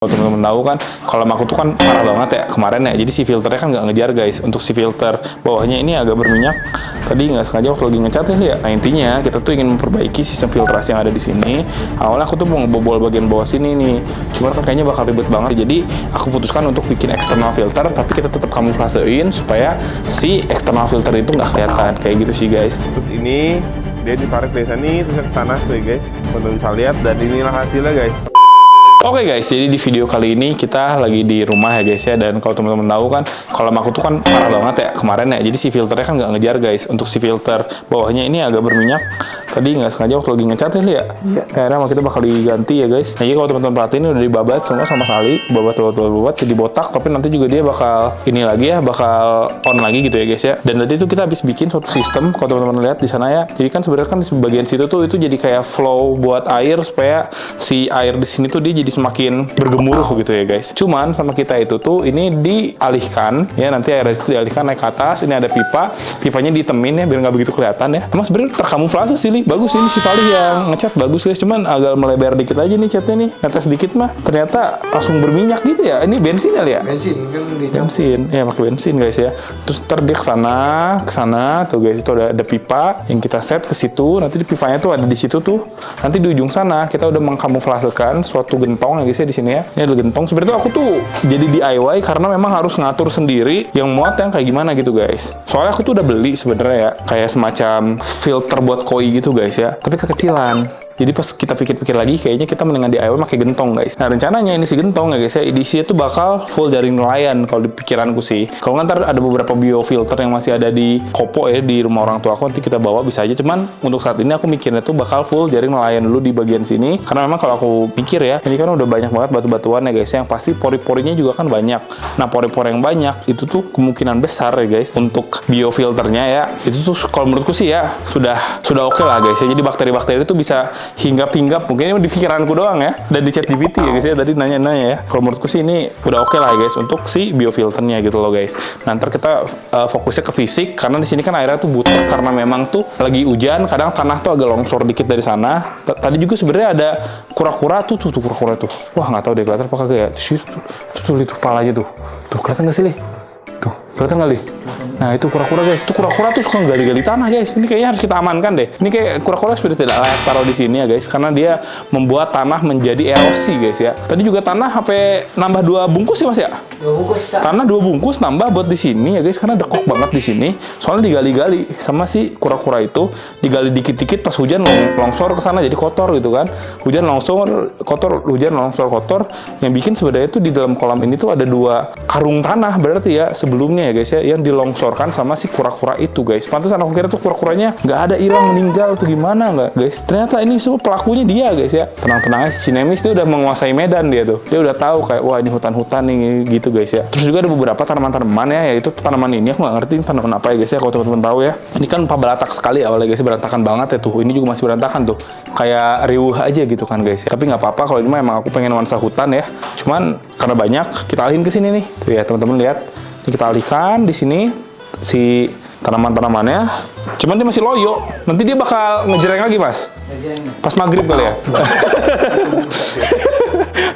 Kalau teman-teman tahu kan, kolam aku tuh kan parah banget ya kemarin ya. Jadi si filternya kan nggak ngejar guys. Untuk si filter bawahnya ini agak berminyak. Tadi nggak sengaja waktu lagi ngecat ya. Nah intinya kita tuh ingin memperbaiki sistem filtrasi yang ada di sini. Awalnya aku tuh mau ngebobol bagian bawah sini nih. Cuma kan kayaknya bakal ribet banget. Jadi aku putuskan untuk bikin eksternal filter, tapi kita tetap kamuflasein supaya si eksternal filter itu nggak kelihatan. Kayak gitu sih guys. Terus ini dia ditarik dari sini terus ke sana tuh ya guys. Teman-teman bisa lihat dan inilah hasilnya guys. Oke guys, jadi di video kali ini kita lagi di rumah ya guys ya. Dan kalau teman-teman tahu kan, kolam aku tuh kan parah banget ya kemarin ya. Jadi si filternya kan nggak ngejar guys. Untuk si filter bawahnya ini agak berminyak. Tadi nggak sengaja waktu lagi ngecat ya. Akhirnya kita bakal diganti ya guys. Nah, jadi kalau teman-teman perhatiin udah dibabat semua sama Sally, babat jadi botak. Tapi nanti juga dia bakal ini lagi ya, bakal on lagi gitu ya guys ya. Dan tadi itu kita habis bikin suatu sistem. Kalau teman-teman lihat di sana ya. Jadi kan sebenarnya kan di bagian situ tuh itu jadi kayak flow buat air supaya si air di sini tuh dia jadi semakin bergemuruh gitu ya guys. Cuman sama kita itu tuh ini dialihkan ya, nanti air itu dialihkan naik ke atas. Ini ada pipa, pipanya ditemin ya biar nggak begitu kelihatan ya. Emang sebenarnya terkamuflase sih, bagus ini si Fali yang ngecat bagus guys. Cuman agak melebar dikit aja nih catnya nih, ngetes dikit mah ternyata langsung berminyak gitu ya. Ini bensin kali ya? Bensin ya, pakai bensin guys ya. Terus ntar dia ke sana tuh guys, itu ada pipa yang kita set ke situ. Nanti di pipanya tuh ada di situ tuh. Nanti di ujung sana kita udah mengkamuflasekan suatu gentong ya guys ya di sini ya. Ini ada gentong. Sebenarnya aku tuh jadi DIY karena memang harus ngatur sendiri yang muat yang kayak gimana gitu guys. Soalnya aku tuh udah beli sebenarnya ya, kayak semacam filter buat koi gitu guys ya, tapi kekecilan. Jadi pas kita pikir-pikir lagi, kayaknya kita mendingan DIY pakai gentong guys. Nah rencananya ini si gentong ya guys ya, edisinya tuh bakal full jaring nelayan kalau di pikiranku sih. Kalau ntar ada beberapa biofilter yang masih ada di kopo ya, di rumah orang tua aku, nanti kita bawa bisa aja. Cuman untuk saat ini aku mikirnya tuh bakal full jaring nelayan dulu di bagian sini. Karena memang kalau aku pikir ya, ini kan udah banyak banget batu-batuan ya guys, yang pasti pori-porinya juga kan banyak. Nah pori-pori yang banyak itu tuh kemungkinan besar ya guys untuk biofilternya ya. Itu tuh kalau menurutku sih ya sudah oke lah guys ya. Jadi bakteri-bakteri itu bisa hinggap-hinggap, mungkin ini di pikiranku doang ya, dan di ChatGPT ya guys ya, tadi nanya-nanya ya. Kalau menurutku sih ini udah oke lah guys untuk si biofilternya gitu loh guys. Nah ntar kita fokusnya ke fisik, karena di sini kan airnya tuh butuh, karena memang tuh lagi hujan, kadang tanah tuh agak longsor dikit dari sana. Tadi juga sebenarnya ada kura-kura tuh kura-kura tuh. Wah nggak tahu deh kelihatan apa kagak ya. Tuh lihat kepalanya tuh kelihatan nggak sih Li? Tuh kelihatan nggak Li? Nah itu kura-kura guys, itu kura-kura tuh suka gali-gali tanah guys. Ini kayaknya harus kita amankan deh. Ini kayak kura-kura sudah tidak layak taruh di sini ya guys, karena dia membuat tanah menjadi erosi guys ya. Tadi juga tanah sampai nambah 2 bungkus ya mas ya? 2 bungkus Kak. Tanah 2 bungkus nambah buat di sini ya guys, karena dekok banget di sini. Soalnya digali-gali sama si kura-kura itu, digali dikit-dikit pas hujan longsor ke sana jadi kotor gitu kan. Hujan longsor kotor, yang bikin sebenarnya itu di dalam kolam ini tuh ada 2 karung tanah berarti ya sebelumnya ya guys ya, yang dilongsorkan sama si kura-kura itu guys. Pantesan aku kira tuh kura-kuranya nggak ada, hilang, meninggal tuh gimana nggak guys. Ternyata ini semua pelakunya dia guys ya. Tenang-tenang si Nemis dia udah menguasai medan dia tuh. Dia udah tahu kayak wah ini hutan-hutan nih gitu guys ya. Terus juga ada beberapa tanaman-tanaman ya, yaitu tanaman ini aku nggak ngerti tanaman apa ya guys ya, kalau teman-teman tahu ya. Ini kan pabalatak sekali awalnya guys, berantakan banget ya tuh. Ini juga masih berantakan tuh. Kayak riuh aja gitu kan guys ya. Tapi nggak apa-apa kalau ini mah emang aku pengen nuansa hutan ya. Cuman karena banyak kita alihin ke sini nih. Tuh ya teman-teman lihat. Ini kita alihkan di sini si tanaman-tanamannya. Cuman dia masih loyo. Nanti dia bakal ngejreng lagi mas. Pas maghrib kali ya.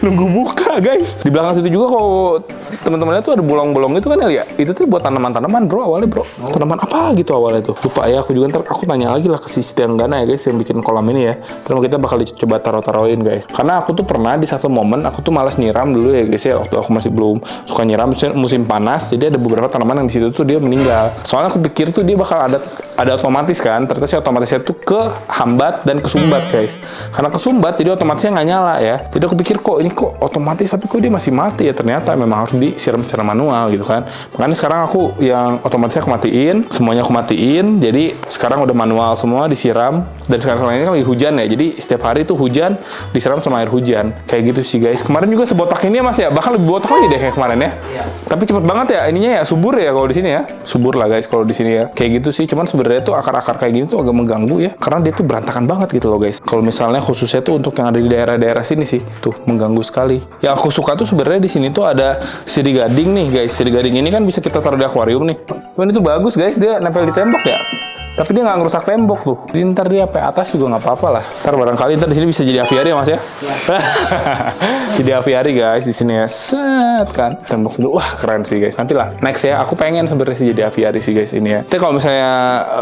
Nunggu buka guys. Di belakang situ juga kalau teman-teman lihat tuh ada bolong-bolong itu kan ya. Itu tuh buat tanaman-tanaman bro awalnya bro. Tanaman apa gitu awalnya tuh. Lupa ya, aku juga ntar aku tanya lagi lah ke si Setianggana ya guys yang bikin kolam ini ya. Terus kita bakal dicoba taruh-taruhin guys. Karena aku tuh pernah di satu momen aku tuh malas nyiram dulu ya guys ya. Waktu aku masih belum suka nyiram musim panas. Jadi ada beberapa tanaman yang di situ tuh dia meninggal. Soalnya aku pikir tuh dia bakal ada otomatis kan. Ternyata si otomatisnya tuh kehambat dan kesumbat guys. Karena kesumbat jadi otomatisnya nggak nyala ya. Jadi aku pikir kok ini kok otomatis tapi kok dia masih mati ya. Ternyata memang harus disiram secara manual gitu kan. Makanya sekarang aku yang otomatisnya aku matiin, semuanya aku matiin. Jadi sekarang udah manual semua disiram. Dan sekarang ini kan lagi hujan ya. Jadi setiap hari tuh hujan disiram sama air hujan. Kayak gitu sih guys. Kemarin juga sebotak ini ya mas ya. Bahkan lebih botak lagi deh kayak kemarin ya. Iya. Tapi cepet banget ya ininya ya, subur ya kalau di sini ya. Subur lah guys kalau di sini ya. Kayak gitu sih. Cuman sebenarnya tuh akar-akar kayak gini tuh agak mengganggu ya. Karena dia tuh berantakan banget gitu loh guys. Kalau misalnya khususnya tuh untuk yang ada di daerah-daerah sini sih, tuh mengganggu sekali. Yang aku suka tuh sebenarnya di sini tuh ada sirih gading nih guys. Sirih gading ini kan bisa kita taruh di akuarium nih. Cuman itu bagus guys, dia nempel di tembok ya. Tapi dia nggak ngerusak tembok tuh. Jadi ntar dia sampai atas juga nggak apa-apa lah. Ntar barangkali ntar di sini bisa jadi aviari ya Mas ya. Jadi aviari guys di sini ya. Set kan. Tembok dulu. Wah keren sih guys. Nanti lah next ya. Aku pengen sebenarnya sih jadi aviari sih guys ini ya. Tapi kalau misalnya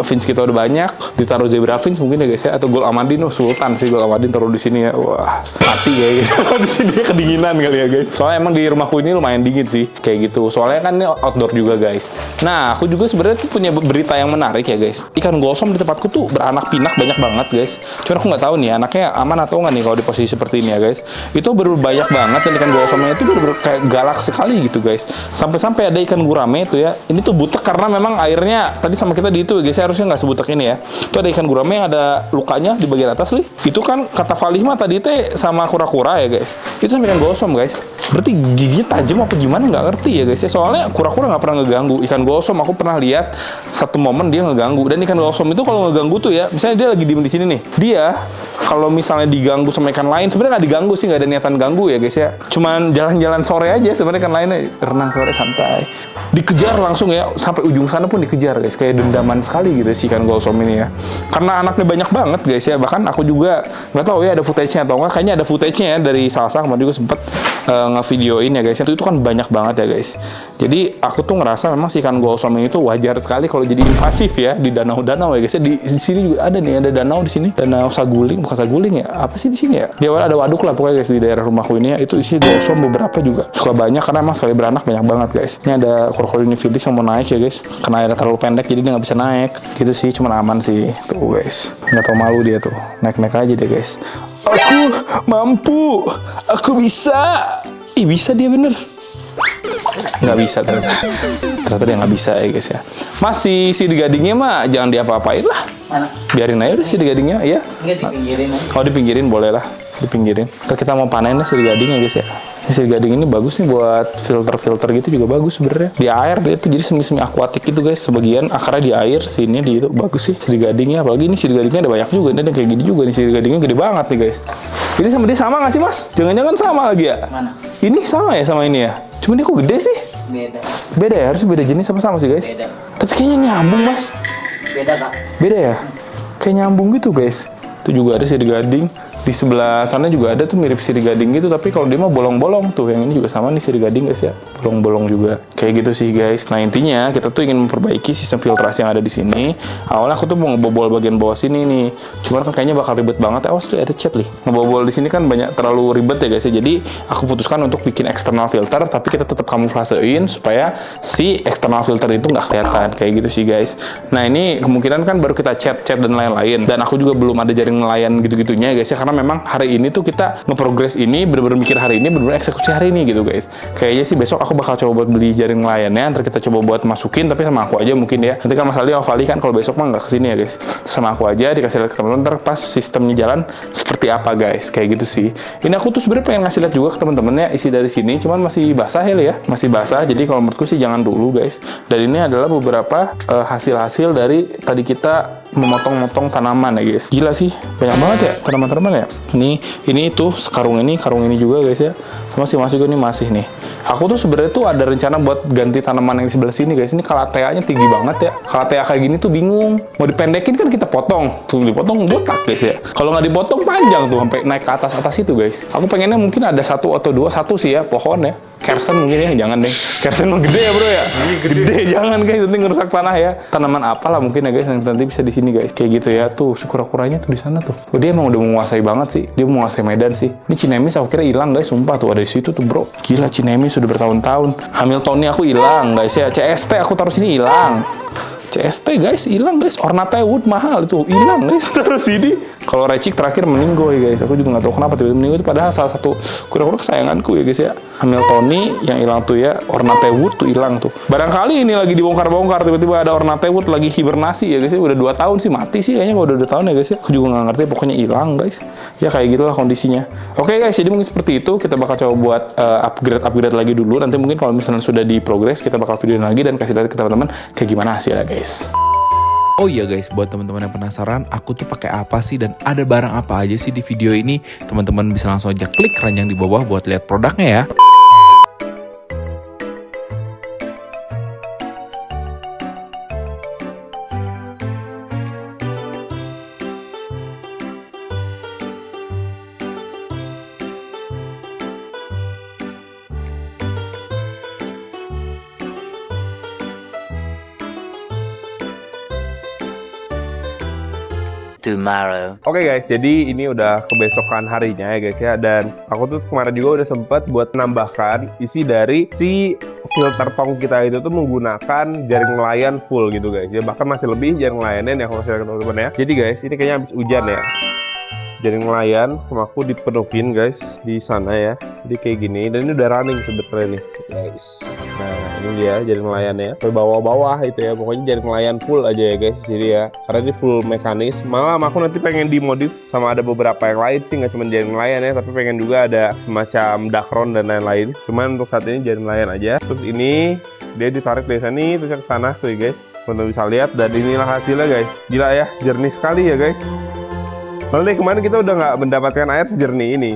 fins kita udah banyak, ditaruh zebra fins mungkin ya guys ya. Atau Gold Amadin, Sultan sih Gold Amadin taruh di sini ya. Wah mati guys. Di sini kedinginan kali ya guys. Soalnya emang di rumahku ini lumayan dingin sih kayak gitu. Soalnya kan ini outdoor juga guys. Nah aku juga sebenarnya tuh punya berita yang menarik ya guys. Ikan gosong di tempatku tuh beranak pinak banyak banget guys. Cuman aku nggak tahu nih anaknya aman atau nggak nih kalau di posisi seperti ini ya guys. Itu banyak banget dan ikan gosongnya itu bener-bener kayak galak sekali gitu guys. Sampai-sampai ada ikan gurame itu ya. Ini tuh butek karena memang airnya tadi sama kita di itu guys. Harusnya nggak sebutek ini ya. Itu ada ikan gurame yang ada lukanya di bagian atas nih. Itu kan kata Falih mah tadi teh sama kura-kura ya guys. Itu sama ikan gosong guys. Berarti giginya tajam apa gimana nggak ngerti ya guys ya. Soalnya kura-kura nggak pernah ngeganggu. Ikan gosong aku pernah lihat satu momen dia ngeganggu. Dan ikan gosong itu kalau ngeganggu tuh ya, misalnya dia lagi diem di sini nih. Dia kalau misalnya diganggu sama ikan lain, sebenarnya nggak diganggu sih, nggak ada niatan ganggu ya guys ya. Cuman jalan-jalan sore aja sebenarnya ikan lainnya renang sore santai. Dikejar langsung ya sampai ujung sana pun dikejar guys. Kayak dendaman sekali gitu si ikan gosong ini ya. Karena anaknya banyak banget guys ya. Bahkan aku juga nggak tahu ya ada footage-nya atau enggak. Kayaknya ada footage-nya ya dari Salsa kemarin juga sempet ngevideoin ya guys. Itu kan banyak banget ya guys. Jadi aku tuh ngerasa memang si ikan gosong ini tuh wajar sekali kalau jadi invasif ya di danau-danau ya guys. Di sini juga ada nih, ada danau di sini. Danau Saguling, bukan Saguling ya. Apa sih di sini ya? Di awal ada waduk lah pokoknya guys di daerah rumahku ini ya. Itu isi gosong beberapa juga. Suka banyak karena emang sekali beranak banyak banget guys. Ini ada Crocodylophilis yang mau naik ya guys. Karena airnya terlalu pendek jadi dia nggak bisa naik. Gitu sih, cuman aman sih. Tuh guys. Nggak tau malu dia tuh. Naik-naik aja deh guys. Aku mampu. Aku bisa. Ih bisa dia bener. Nggak bisa ternyata dia nggak bisa ya guys ya. Masih si gadingnya mah jangan diapa-apain lah. Mana? Biarin aja udah si gadingnya ya. Enggak dipinggirin. Oh dipinggirin boleh lah, dipinggirin. Kalau kita mau panen si gading ya guys ya. Si gading ini bagus nih buat filter gitu juga bagus sebenarnya. Di air dia tuh jadi semi akuatik gitu guys. Sebagian akarnya di air, sini di itu bagus sih si gadingnya. Apalagi ini si gadingnya ada banyak juga. Ini ada kayak gini juga nih si gadingnya gede banget nih guys. Ini sama dia sama nggak sih mas? Jangan-jangan sama lagi ya? Mana? Ini sama ya sama ini ya? Cuma dia kok gede sih? Beda. Beda ya? Harusnya beda jenis sama sih guys? Beda. Tapi kayaknya nyambung mas. Beda kak. Beda ya? Kayak nyambung gitu guys. Itu juga ada sirip gading. Di sebelah sana juga ada tuh mirip sirip gading gitu. Tapi kalau dia mah bolong-bolong tuh. Yang ini juga sama nih sirip gading guys ya. Bolong-bolong juga. Kayak gitu sih guys. Nah intinya kita tuh ingin memperbaiki sistem filtrasi yang ada di sini. Awalnya aku tuh mau ngebobol bagian bawah sini nih. Cuman kan kayaknya bakal ribet banget. Awas tuh ada cat nih. Ngebobol di sini kan banyak terlalu ribet ya guys ya. Jadi aku putuskan untuk bikin external filter. Tapi kita tetap kamuflasein supaya si external filter itu nggak kelihatan. Kayak gitu sih guys. Nah ini kemungkinan kan baru kita cat dan lain-lain. Dan aku juga belum ada jaring nelayan gitu-gitunya guys ya. Karena memang hari ini tuh kita ngeprogres ini bener-bener mikir hari ini, bener-bener eksekusi hari ini gitu guys. Kayaknya sih besok aku bakal coba buat beli jaring nelayannya, ntar kita coba buat masukin tapi sama aku aja mungkin ya. Nanti kan Mas Ali kan kalau besok mah nggak kesini ya guys. Sama aku aja dikasih lihat ke teman-teman, ntar pas sistemnya jalan seperti apa guys. Kayak gitu sih. Ini aku tuh sebenarnya pengen ngasih lihat juga ke teman-teman ya isi dari sini, cuman masih basah ya, masih basah. Jadi kalau menurutku sih jangan dulu guys. Dan ini adalah beberapa hasil-hasil dari tadi kita memotong-motong tanaman ya guys. Gila sih, banyak banget ya tanaman-tanaman ya. Ini tuh karung ini juga guys ya. Sama si Mas juga nih masih nih. Aku tuh sebenarnya tuh ada rencana buat ganti tanaman yang di sebelah sini guys. Ini kalateanya tinggi banget ya. Kalatea kayak gini tuh bingung. Mau dipendekin kan kita potong. Tuh dipotong botak guys ya. Kalau nggak dipotong panjang tuh sampai naik ke atas itu guys. Aku pengennya mungkin ada satu atau dua, satu sih ya pohon ya. Kersen mungkin ya, jangan deh. Kersen mah gede ya bro ya. Gede jangan guys, nanti ngerusak tanah ya. Tanaman apalah mungkin ya guys, nanti bisa di sini guys. Kayak gitu ya. Tuh kura-kuranya tuh di sana tuh. Oh, dia emang udah menguasai banget sih. Dia menguasai Medan sih. Ini Cinemis aku kira hilang guys, sumpah tuh ada di situ tuh bro. Gila Cinemis sudah bertahun-tahun. Hamiltoni aku hilang guys ya. CST aku taruh sini hilang. CST guys hilang guys. Ornate Wood mahal itu hilang guys. Taruh sini. Kalau Recik terakhir meninggoy guys. Aku juga nggak tahu kenapa tiba-tiba meninggoy itu padahal salah satu kura-kura kesayanganku ya guys ya. Hamiltoni yang hilang tuh ya. Ornate Wood tuh hilang tuh. Barangkali ini lagi dibongkar-bongkar tiba-tiba ada Ornate Wood lagi hibernasi ya guys ya. Udah 2 tahun sih mati sih kayaknya kalau udah 2 tahun ya guys ya. Aku juga nggak ngerti pokoknya hilang guys. Ya kayak gitulah kondisinya. Oke guys, jadi mungkin seperti itu. Kita bakal coba buat upgrade lagi dulu. Nanti mungkin kalau misalnya sudah di progress kita bakal videoin lagi dan kasih lihat ke teman-teman kayak gimana hasilnya guys. Oh iya guys, buat teman-teman yang penasaran, aku tuh pakai apa sih dan ada barang apa aja sih di video ini? Teman-teman bisa langsung aja klik keranjang di bawah buat lihat produknya ya. tomorrow. Oke guys, jadi ini udah kebesokan harinya ya guys ya. Dan aku tuh kemarin juga udah sempet buat menambahkan isi dari si filter tong kita itu tuh menggunakan jaring nelayan full gitu guys ya. Bahkan masih lebih jaring nelayannya yang aku share ke teman-teman ya. Jadi guys, ini kayaknya habis hujan ya. Jaring nelayan sama aku dipenuhin guys di sana ya. Jadi kayak gini, dan ini udah running sebetulnya nih guys. Nah ini dia jaring nelayannya ke bawah-bawah itu ya. Pokoknya jaring nelayan full aja ya guys. Jadi ya, karena ini full mekanis. Malah aku nanti pengen dimodif sama ada beberapa yang lain sih, nggak cuma jaring nelayan ya, tapi pengen juga ada semacam dakron dan lain-lain. Cuman untuk saat ini jaring nelayan aja. Terus ini dia ditarik dari sini terus ke sana tuh ya guys. Teman-teman bisa lihat, dan inilah hasilnya guys. Gila ya, jernih sekali ya guys. Malah kemarin kita udah nggak mendapatkan air sejernih ini.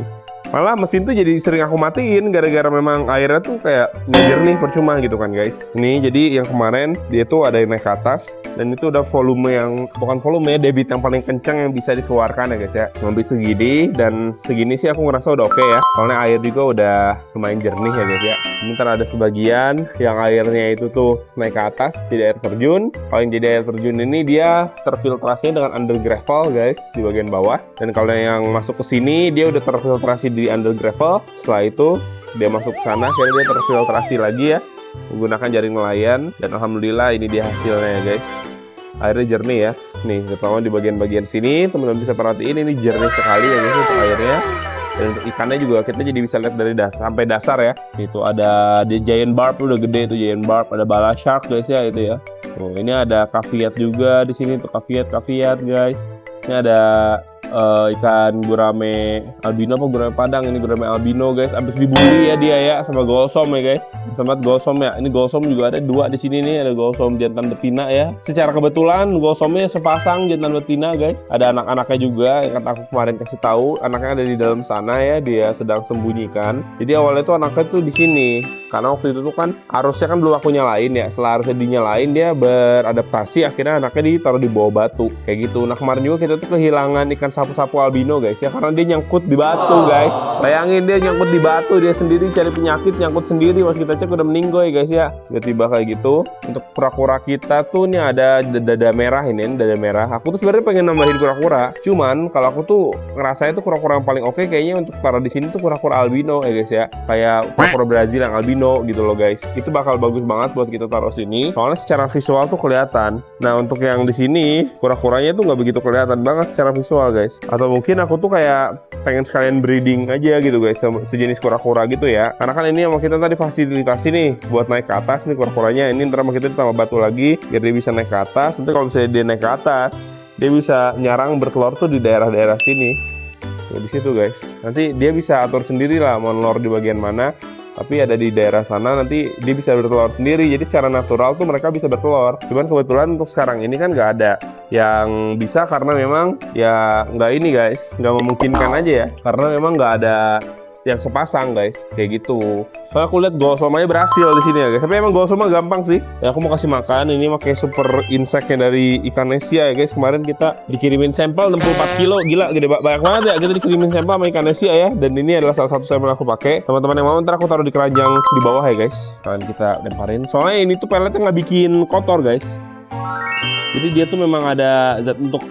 Malah mesin tuh jadi sering aku matiin gara-gara memang airnya tuh kayak nggak jernih, percuma gitu kan guys. Ini jadi yang kemarin dia tuh ada yang naik ke atas, dan itu udah volume yang, bukan volume ya, debit yang paling kencang yang bisa dikeluarkan ya guys ya. Lebih segini, dan segini sih aku ngerasa udah oke ya. Soalnya air juga udah lumayan jernih ya guys ya. Ini ntar ada sebagian yang airnya itu tuh naik ke atas jadi air terjun. Kalau yang jadi air terjun ini dia terfiltrasinya dengan under gravel guys di bagian bawah. Dan kalau yang masuk ke sini dia udah terfiltrasi di under gravel. Setelah itu dia masuk ke sana, akhirnya dia terfiltrasi lagi ya menggunakan jaring nelayan. Dan alhamdulillah ini dia hasilnya ya guys. Airnya jernih ya. Nih terutama di bagian-bagian sini teman-teman bisa perhatiin, ini jernih sekali ya guys untuk airnya. Dan untuk ikannya juga kita jadi bisa lihat dari dasar sampai dasar ya. Itu ada di giant barb, udah gede itu giant barb, ada bala shark guys ya itu ya. Tuh, ini ada kaviat juga di sini tuh, kaviat guys. Ini ada ikan gurame albino apa gurame padang, ini gurame albino guys. Abis dibully ya dia ya sama golsom ya guys. Sama golsom ya. Ini golsom juga ada dua di sini nih, ada golsom jantan betina ya. Secara kebetulan golsomnya sepasang jantan betina guys. Ada anak-anaknya juga yang kata aku kemarin kasih tahu, anaknya ada di dalam sana ya, dia sedang sembunyikan. Jadi awalnya tuh anaknya tuh di sini. Karena waktu itu tuh kan arusnya kan belum aku nyalain ya. Setelah arusnya dinyalain dia beradaptasi, akhirnya anaknya ditaruh di bawah batu kayak gitu. Nah kemarin juga kita tuh kehilangan ikan sapu-sapu albino guys ya, karena dia nyangkut di batu guys. Bayangin dia nyangkut di batu, dia sendiri cari penyakit, nyangkut sendiri. Pas kita cek udah meninggoy guys ya. Tiba-tiba kayak gitu. Untuk kura-kura kita tuh ini ada dada merah, ini dada merah. Aku tuh sebenarnya pengen nambahin kura-kura. Cuman kalau aku tuh ngerasanya tuh kura-kura yang paling oke kayaknya untuk taruh di sini tuh kura-kura albino ya guys ya. Kayak kura-kura Brazil yang albino gitu loh guys. Itu bakal bagus banget buat kita taruh sini. Soalnya secara visual tuh kelihatan. Nah untuk yang di sini kura-kuranya tuh nggak begitu kelihatan banget secara visual guys. Atau mungkin aku tuh kayak pengen sekalian breeding aja gitu guys, sejenis kura-kura gitu ya. Karena kan ini sama kita tadi fasilitasi nih buat naik ke atas nih kura-kuranya. Ini ntar sama kita ditambah batu lagi biar dia bisa naik ke atas. Nanti kalau misalnya dia naik ke atas, dia bisa nyarang bertelur tuh di daerah-daerah sini. Tuh, di situ guys. Nanti dia bisa atur sendiri lah mau nelor di bagian mana. Tapi ada di daerah sana nanti dia bisa bertelur sendiri. Jadi secara natural tuh mereka bisa bertelur. Cuman kebetulan untuk sekarang ini kan nggak ada yang bisa, karena memang ya nggak ini guys, nggak memungkinkan aja ya. Karena memang nggak ada yang sepasang guys, kayak gitu. Soalnya aku lihat golsomanya berhasil di sini ya guys. Tapi emang golsomnya gampang sih. Ya aku mau kasih makan, ini pakai super insectnya dari Ikanesia ya guys. Kemarin kita dikirimin sampel 64 kilo, gila gede banyak banget ya. Kita dikirimin sampel sama Ikanesia ya. Dan ini adalah salah satu sampel yang aku pakai. Teman-teman yang mau ntar aku taruh di keranjang di bawah ya guys. Kalian kita lemparin. Soalnya ini tuh peletnya nggak bikin kotor guys. Jadi dia tuh memang ada zat untuk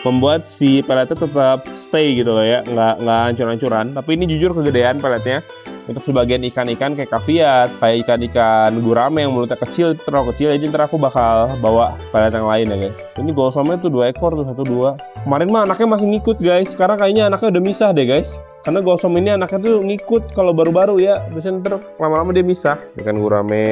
membuat si peletnya tetap stay gitu loh ya, nggak hancur-hancuran. Tapi ini jujur kegedean peletnya. Untuk sebagian ikan-ikan kayak kaviat, kayak ikan-ikan gurame yang mulutnya kecil, terlalu kecil aja, ntar aku bakal bawa pelet yang lain ya guys. Ini golsomnya tuh 2 ekor tuh, 1-2. Kemarin mah anaknya masih ngikut guys, sekarang kayaknya anaknya udah misah deh guys. Karena golsom ini anaknya tuh ngikut kalau baru-baru ya, biasanya ntar lama-lama dia misah. Ikan gurame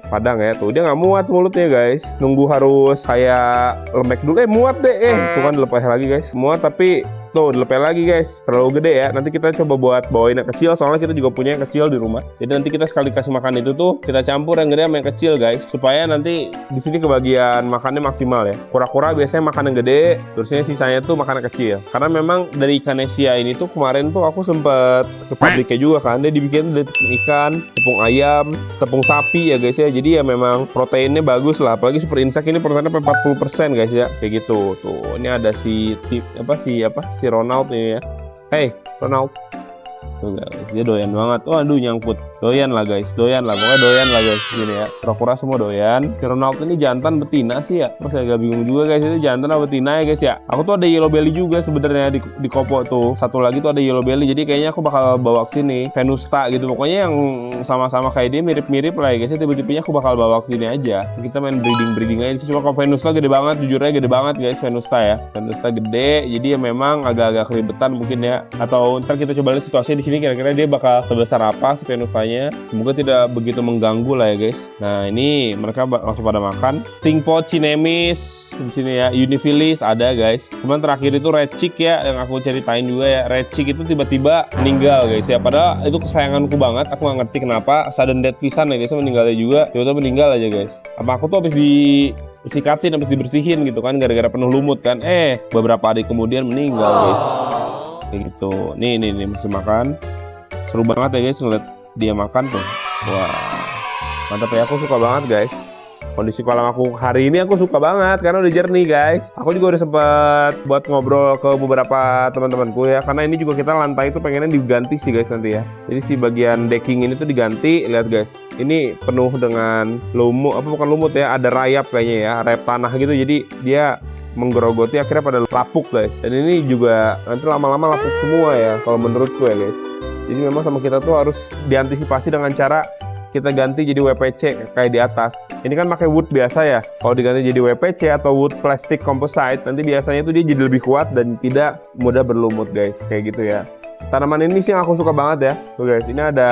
padang ya, tuh dia nggak muat mulutnya guys. Nunggu harus kayak lembek dulu, muat deh, tuh kan dilepas lagi guys. Muat tapi tuh dilepel lagi guys, terlalu gede ya. Nanti kita coba buat bawain yang kecil, soalnya kita juga punya yang kecil di rumah. Jadi nanti kita sekali kasih makan itu tuh kita campur yang gede sama yang kecil guys, supaya nanti di sini kebagian makannya maksimal ya. Kura-kura biasanya makan yang gede, terusnya sisanya tuh makan yang kecil. Karena memang dari Ikanesia ini tuh kemarin tuh aku sempet ke pabriknya juga kan, dia dibikin dari tepung ikan, tepung ayam, tepung sapi ya guys ya. Jadi ya memang proteinnya bagus lah, apalagi super insect ini proteinnya 40% guys ya, kayak gitu. Tuh ini ada si Ronald ini ya. Hey Ronald, Tuh guys, dia doyan banget. Waduh, nyangkut. Doyan lah guys, doyan lah. Pokoknya doyan lah guys. Gini ya, kura-kura semua doyan. Si Ronald ini jantan betina sih ya. Terus saya agak bingung juga guys, itu jantan apa betina ya guys ya. Aku tuh ada yellow belly juga sebenarnya di kopo tuh. Satu lagi tuh ada yellow belly. Jadi kayaknya aku bakal bawa ke sini. Venusta gitu. Pokoknya yang sama-sama kayak dia mirip-mirip lah ya guys. Tipe-tipenya aku bakal bawa ke sini aja. Kita main breeding aja sih. Cuma kalau Venusta gede banget, jujur aja gede banget guys Venusta ya. Venusta gede, jadi ya memang agak-agak keribetan mungkin ya. Atau ntar kita coba lihat situasinya di sini kira-kira dia bakal sebesar apa si Venustanya. Semoga tidak begitu mengganggu lah ya guys. Nah ini mereka langsung pada makan. Stingpot, Cinemis di sini ya, Unifilis ada guys. Cuman terakhir itu Red Chick ya yang aku ceritain juga ya. Red Chick itu tiba-tiba meninggal guys ya. Padahal itu kesayanganku banget. Aku nggak ngerti kenapa sudden death pisan ya guys, meninggalnya juga. Tiba-tiba meninggal aja guys. Apa aku tuh habis disikatin, habis dibersihin gitu kan gara-gara penuh lumut kan. Beberapa hari kemudian meninggal guys. Kayak gitu. Nih masih makan. Seru banget ya guys ngeliat dia makan tuh. Wah, mantap ya, aku suka banget guys. Kondisi kolam aku hari ini aku suka banget karena udah jernih guys. Aku juga udah sempet buat ngobrol ke beberapa teman-temanku ya. Karena ini juga kita lantai itu pengennya diganti sih guys nanti ya. Jadi si bagian decking ini tuh diganti. Lihat guys, ini penuh dengan lumut, apa bukan lumut ya, ada rayap kayaknya ya, rayap tanah gitu. Jadi dia menggerogoti akhirnya pada lapuk guys. Dan ini juga nanti lama-lama lapuk semua ya kalau menurutku ya guys. Jadi memang sama kita tuh harus diantisipasi dengan cara kita ganti jadi WPC kayak di atas. Ini kan pakai wood biasa ya. Kalau diganti jadi WPC atau wood plastic composite, nanti biasanya tuh dia jadi lebih kuat dan tidak mudah berlumut guys. Kayak gitu ya. Tanaman ini sih yang aku suka banget ya. Tuh guys, ini ada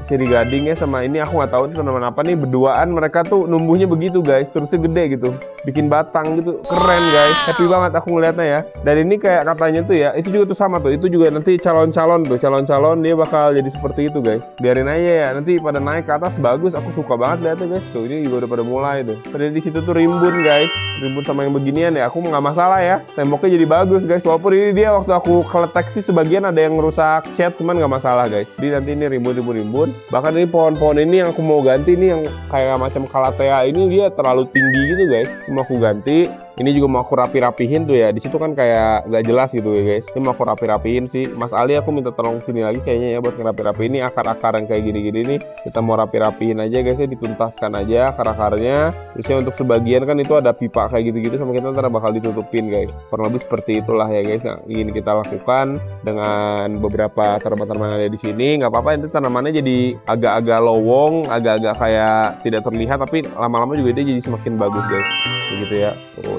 siri gading ya sama ini aku nggak tahu ini tanaman apa nih. Berduaan mereka tuh numbuhnya begitu guys, terusnya gede gitu, bikin batang gitu, keren guys. Happy banget aku ngeliatnya ya. Dan ini kayak katanya tuh ya, itu juga tuh sama tuh, itu juga nanti calon-calon dia bakal jadi seperti itu guys. Biarin aja ya, nanti pada naik ke atas bagus. Aku suka banget lihatnya guys. Tuh ini juga udah pada mulai tuh. Tadi di situ tuh rimbun guys, rimbun sama yang beginian ya. Aku nggak masalah ya, temboknya jadi bagus guys. Walaupun ini dia waktu aku keletek sih sebagian ada yang ngerusak cat, cuman nggak masalah guys. Jadi nanti ini rimbun. Bahkan ini pohon-pohon ini yang aku mau ganti nih, yang kayak macam Calathea ini dia terlalu tinggi gitu guys. Mau aku ganti. Ini juga mau aku rapi-rapihin tuh ya. Di situ kan kayak nggak jelas gitu ya guys. Ini mau aku rapi-rapihin sih. Mas Ali aku minta tolong sini lagi kayaknya ya buat ngerapi-rapihin ini akar-akar yang kayak gini-gini nih. Kita mau rapi-rapihin aja guys ya, dituntaskan aja akar-akarnya. Terusnya untuk sebagian kan itu ada pipa kayak gitu-gitu sama kita ntar bakal ditutupin guys. Kurang lebih seperti itulah ya guys yang ingin kita lakukan dengan beberapa tanaman-tanaman yang ada di sini. Nggak apa-apa, nanti tanamannya jadi agak-agak lowong, agak-agak kayak tidak terlihat, tapi lama-lama juga dia jadi semakin bagus guys. Gitu ya.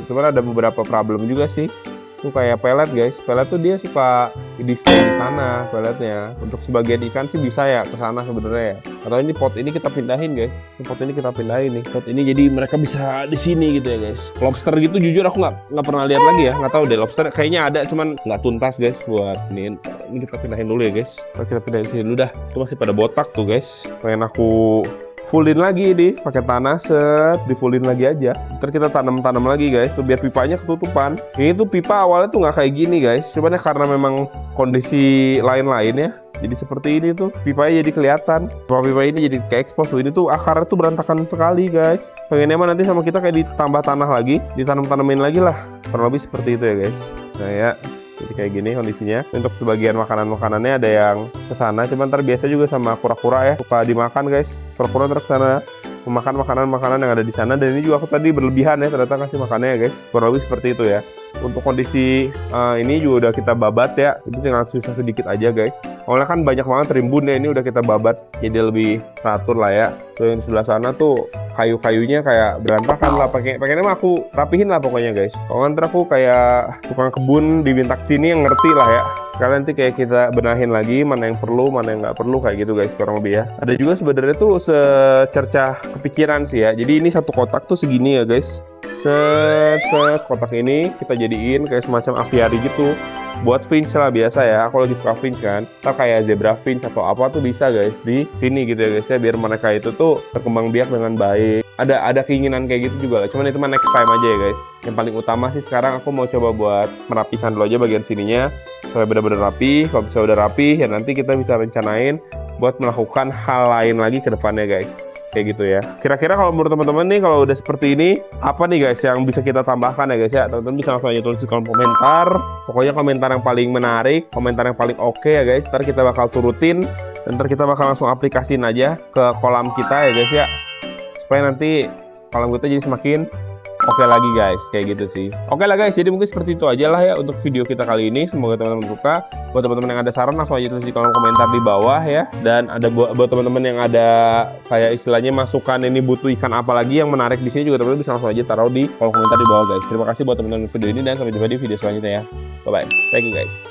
Cuman ada beberapa problem juga sih. Tuh kayak pelet guys. Pelet tuh dia suka di stay di sana peletnya. Untuk sebagian ikan sih bisa ya ke sana sebenarnya ya. Atau ini pot ini kita pindahin guys. Ini pot ini kita pindahin nih. Pot ini jadi mereka bisa di sini gitu ya guys. Lobster gitu jujur aku nggak pernah lihat lagi ya. Nggak tahu deh, lobster kayaknya ada cuman nggak tuntas guys buat ini. Ini kita pindahin dulu ya guys. Kita pindahin sini dulu dah. Itu masih pada botak tuh guys. Pengen aku fullin lagi nih, pakai tanah di fullin lagi aja. Ntar kita tanam lagi guys, tuh biar pipanya ketutupan. Ini tuh pipa awalnya tuh nggak kayak gini guys, cuman ya karena memang kondisi lain-lain ya. Jadi seperti ini tuh, pipanya jadi kelihatan. Pipa ini jadi kayak expose tuh. Ini tuh akarnya tuh berantakan sekali guys. Pengennya mah nanti sama kita kayak ditambah tanah lagi, ditanam-tanamin lagi lah. Kurang lebih seperti itu ya guys. Nah ya. Jadi kayak gini kondisinya. Untuk sebagian makanan-makanannya ada yang kesana, cuman ntar biasa juga sama kura-kura ya, suka dimakan guys. Kura-kura ntar kesana memakan makanan-makanan yang ada di sana. Dan ini juga aku tadi berlebihan ya ternyata kasih makannya ya guys. Kurang lebih seperti itu ya. Untuk kondisi ini juga udah kita babat ya. Itu tinggal sisa sedikit aja guys. Awalnya kan banyak banget rimbun ya, ini udah kita babat jadi lebih teratur lah ya. Tuh yang sebelah sana tuh kayu-kayunya kayak berantakan lah. Pengennya mah aku rapihin lah pokoknya guys. Kalau ntar aku kayak tukang kebun di Bintak sini yang ngerti lah ya. Sekalian nanti kayak kita benahin lagi mana yang perlu, mana yang nggak perlu kayak gitu guys, kurang lebih ya. Ada juga sebenarnya tuh secercah kepikiran sih ya. Jadi ini satu kotak tuh segini ya guys. Kotak ini kita jadiin kayak semacam aviari gitu. Buat finch lah biasa ya, aku lagi suka finch kan. Ntar kayak zebra finch atau apa tuh bisa guys di sini gitu ya guys ya, biar mereka itu tuh berkembang biak dengan baik. Ada keinginan kayak gitu juga lah, cuman itu mah next time aja ya guys. Yang paling utama sih sekarang aku mau coba buat merapikan dulu aja bagian sininya supaya benar-benar rapi. Kalau bisa udah rapi ya nanti kita bisa rencanain buat melakukan hal lain lagi ke depannya guys. kayak gitu ya. Kira-kira kalau menurut teman-teman nih kalau udah seperti ini, apa nih guys yang bisa kita tambahkan ya guys ya? Teman-teman bisa langsung aja tulis di kolom komentar. Pokoknya komentar yang paling menarik, komentar yang paling oke ya guys. Ntar kita bakal turutin, dan ntar kita bakal langsung aplikasiin aja ke kolam kita ya guys ya. Supaya nanti kolam kita jadi semakin oke lagi guys, kayak gitu sih. Oke lah guys, jadi mungkin seperti itu aja lah ya untuk video kita kali ini. Semoga teman-teman suka. Buat teman-teman yang ada saran langsung aja tulis di kolom komentar di bawah ya. Dan ada buat teman-teman yang ada kayak istilahnya masukan ini butuh ikan apa lagi yang menarik di sini juga teman-teman bisa langsung aja taruh di kolom komentar di bawah guys. Terima kasih buat teman-teman video ini dan sampai jumpa di video selanjutnya ya. Bye bye. Thank you guys.